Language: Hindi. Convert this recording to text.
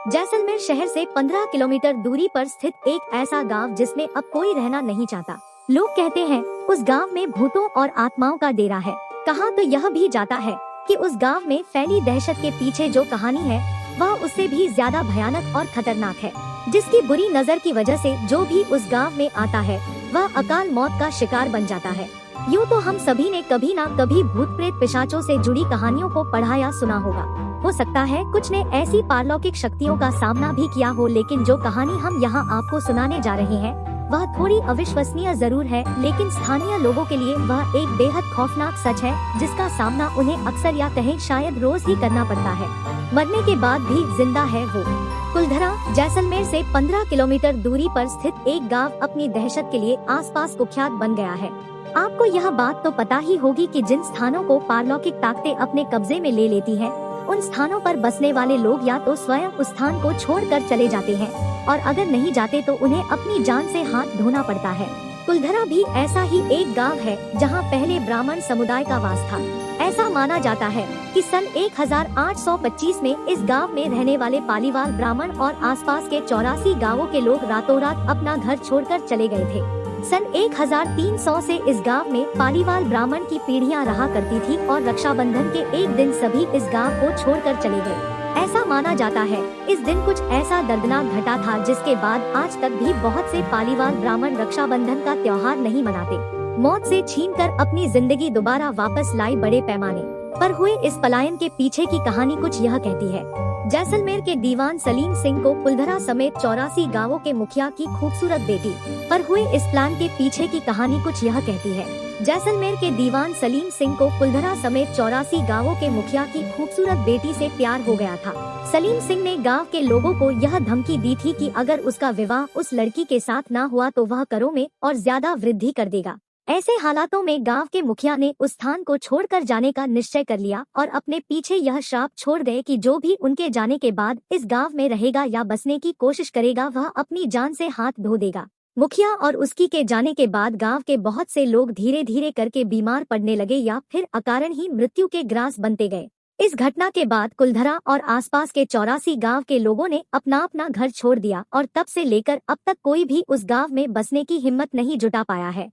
जैसलमेर शहर से 15 किलोमीटर दूरी पर स्थित एक ऐसा गांव जिसमें अब कोई रहना नहीं चाहता। लोग कहते हैं उस गांव में भूतों और आत्माओं का डेरा है। कहा तो यह भी जाता है कि उस गांव में फैली दहशत के पीछे जो कहानी है वह उससे भी ज्यादा भयानक और खतरनाक है, जिसकी बुरी नजर की वजह से जो भी उस गांव में आता है वह अकाल मौत का शिकार बन जाता है। यूँ तो हम सभी ने कभी ना कभी भूत प्रेत पिशाचों से जुड़ी कहानियों को पढ़ा या सुना होगा। हो सकता है कुछ ने ऐसी पारलौकिक शक्तियों का सामना भी किया हो, लेकिन जो कहानी हम यहाँ आपको सुनाने जा रहे हैं वह थोड़ी अविश्वसनीय जरूर है, लेकिन स्थानीय लोगों के लिए वह एक बेहद खौफनाक सच है जिसका सामना उन्हें अक्सर या कहें शायद रोज ही करना पड़ता है। मरने के बाद भी जिंदा है वो। कुलधरा जैसलमेर से 15 किलोमीटर दूरी पर स्थित एक गांव अपनी दहशत के लिए आसपास कुख्यात बन गया है। आपको यह बात तो पता ही होगी कि जिन स्थानों को पारलौकिक ताकतें अपने कब्जे में ले लेती हैं, उन स्थानों पर बसने वाले लोग या तो स्वयं उस स्थान को छोड़कर चले जाते हैं और अगर नहीं जाते तो उन्हें अपनी जान से हाथ धोना पड़ता है। कुलधरा भी ऐसा ही एक गांव है जहां पहले ब्राह्मण समुदाय का वास था। ऐसा माना जाता है कि सन 1825 में इस गांव में रहने वाले पालीवाल ब्राह्मण और आसपास के 84 गांवों के लोग रातों रात अपना घर छोड़कर चले गए थे। सन 1300 से इस गांव में पालीवाल ब्राह्मण की पीढ़ियां रहा करती थी और रक्षाबंधन के एक दिन सभी इस गांव को छोड़कर चले गए। ऐसा माना जाता है इस दिन कुछ ऐसा दर्दनाक घटा था जिसके बाद आज तक भी बहुत से पालीवाल ब्राह्मण रक्षाबंधन का त्योहार नहीं मनाते। मौत से छीनकर अपनी जिंदगी दोबारा वापस लाई बड़े पैमाने पर हुए इस पलायन के पीछे की कहानी कुछ यह कहती है। जैसलमेर के दीवान सलीम सिंह को कुलधरा समेत 84 गांवों के मुखिया की खूबसूरत बेटी पर हुए इस प्लान के पीछे की कहानी कुछ यह कहती है। जैसलमेर के दीवान सलीम सिंह को कुलधरा समेत 84 गांवों के मुखिया की खूबसूरत बेटी से प्यार हो गया था। सलीम सिंह ने गांव के लोगों को यह धमकी दी थी कि अगर उसका विवाह उस लड़की के साथ न हुआ तो वह करों में और ज्यादा वृद्धि कर देगा। ऐसे हालातों में गांव के मुखिया ने उस स्थान को छोड़कर जाने का निश्चय कर लिया और अपने पीछे यह श्राप छोड़ गए कि जो भी उनके जाने के बाद इस गांव में रहेगा या बसने की कोशिश करेगा वह अपनी जान से हाथ धो देगा। मुखिया और उसकी के जाने के बाद गांव के बहुत से लोग धीरे धीरे करके बीमार पड़ने लगे या फिर अकारण ही मृत्यु के ग्रास बनते गए। इस घटना के बाद कुलधरा और आसपास के 84 गांव के लोगों ने अपना अपना घर छोड़ दिया और तब से लेकर अब तक कोई भी उस गांव में बसने की हिम्मत नहीं जुटा पाया है।